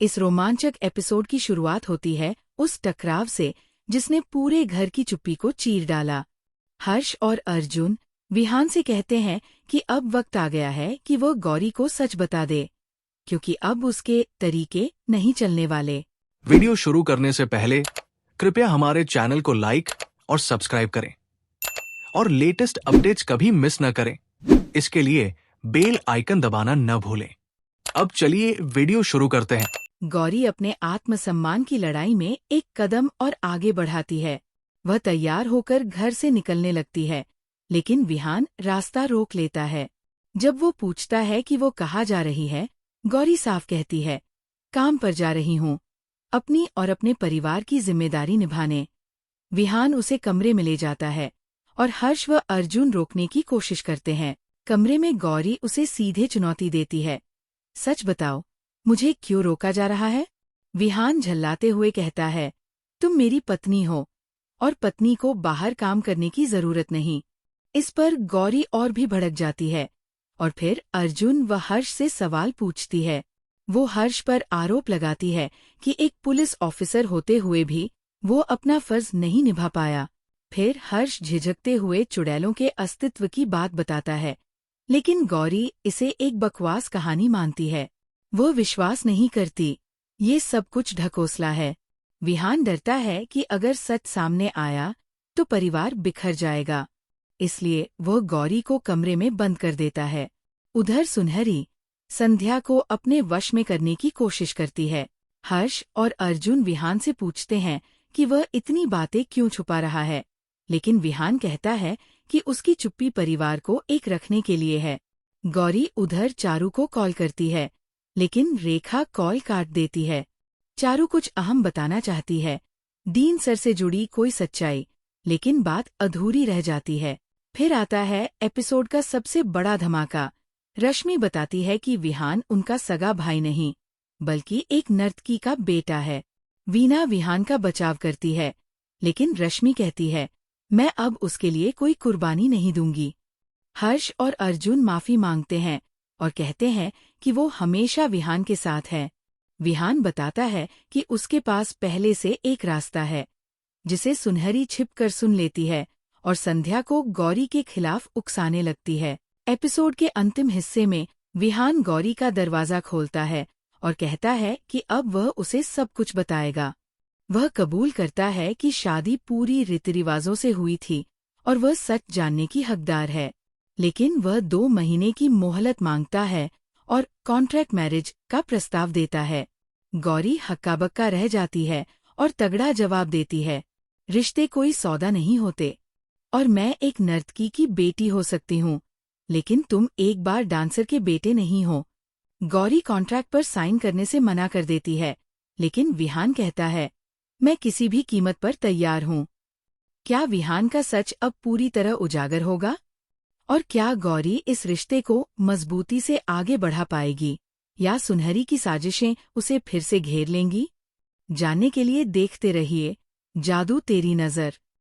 इस रोमांचक एपिसोड की शुरुआत होती है उस टकराव से जिसने पूरे घर की चुप्पी को चीर डाला। हर्ष और अर्जुन विहान से कहते हैं कि अब वक्त आ गया है कि वो गौरी को सच बता दे, क्योंकि अब उसके तरीके नहीं चलने वाले। वीडियो शुरू करने से पहले कृपया हमारे चैनल को लाइक और सब्सक्राइब करें और लेटेस्ट अपडेट्स कभी मिस न करें। इसके लिए बेल आइकन दबाना न भूलें। अब चलिए वीडियो शुरू करते हैं। गौरी अपने आत्मसम्मान की लड़ाई में एक कदम और आगे बढ़ाती है। वह तैयार होकर घर से निकलने लगती है, लेकिन विहान रास्ता रोक लेता है। जब वो पूछता है कि वो कहाँ जा रही है, गौरी साफ कहती है, काम पर जा रही हूँ, अपनी और अपने परिवार की जिम्मेदारी निभाने। विहान उसे कमरे में ले जाता है और हर्ष व अर्जुन रोकने की कोशिश करते हैं। कमरे में गौरी उसे सीधे चुनौती देती है, सच बताओ, मुझे क्यों रोका जा रहा है? विहान झल्लाते हुए कहता है, तुम मेरी पत्नी हो और पत्नी को बाहर काम करने की जरूरत नहीं। इस पर गौरी और भी भड़क जाती है और फिर अर्जुन व हर्ष से सवाल पूछती है। वो हर्ष पर आरोप लगाती है कि एक पुलिस ऑफिसर होते हुए भी वो अपना फर्ज नहीं निभा पाया। फिर हर्ष झिझकते हुए चुड़ैलों के अस्तित्व की बात बताता है, लेकिन गौरी इसे एक बकवास कहानी मानती है। वो विश्वास नहीं करती, ये सब कुछ ढकोसला है। विहान डरता है कि अगर सच सामने आया तो परिवार बिखर जाएगा, इसलिए वह गौरी को कमरे में बंद कर देता है। उधर सुनहरी संध्या को अपने वश में करने की कोशिश करती है। हर्ष और अर्जुन विहान से पूछते हैं कि वह इतनी बातें क्यों छुपा रहा है, लेकिन विहान कहता है कि उसकी चुप्पी परिवार को एक रखने के लिए है। गौरी उधर चारू को कॉल करती है, लेकिन रेखा कॉल काट देती है। चारू कुछ अहम बताना चाहती है, दीन सर से जुड़ी कोई सच्चाई, लेकिन बात अधूरी रह जाती है। फिर आता है एपिसोड का सबसे बड़ा धमाका। रश्मि बताती है कि विहान उनका सगा भाई नहीं, बल्कि एक नर्तकी का बेटा है। वीना विहान का बचाव करती है, लेकिन रश्मि कहती है, मैं अब उसके लिए कोई कुर्बानी नहीं दूंगी। हर्ष और अर्जुन माफी मांगते हैं और कहते हैं कि वो हमेशा विहान के साथ है। विहान बताता है कि उसके पास पहले से एक रास्ता है, जिसे सुनहरी छिपकर सुन लेती है और संध्या को गौरी के खिलाफ उकसाने लगती है। एपिसोड के अंतिम हिस्से में विहान गौरी का दरवाजा खोलता है और कहता है कि अब वह उसे सब कुछ बताएगा। वह कबूल करता है कि शादी पूरी रीति रिवाजों से हुई थी और वह सच जानने की हकदार है, लेकिन वह 2 महीने की मोहलत मांगता है और कॉन्ट्रैक्ट मैरिज का प्रस्ताव देता है। गौरी हक्का-बक्का रह जाती है और तगड़ा जवाब देती है, रिश्ते कोई सौदा नहीं होते और मैं एक नर्तकी की बेटी हो सकती हूँ, लेकिन तुम एक बार डांसर के बेटे नहीं हो। गौरी कॉन्ट्रैक्ट पर साइन करने से मना कर देती है, लेकिन विहान कहता है, मैं किसी भी कीमत पर तैयार हूँ। क्या विहान का सच अब पूरी तरह उजागर होगा? और क्या गौरी इस रिश्ते को मजबूती से आगे बढ़ा पाएगी, या सुनहरी की साजिशें उसे फिर से घेर लेंगी? जानने के लिए देखते रहिए जादू तेरी नज़र।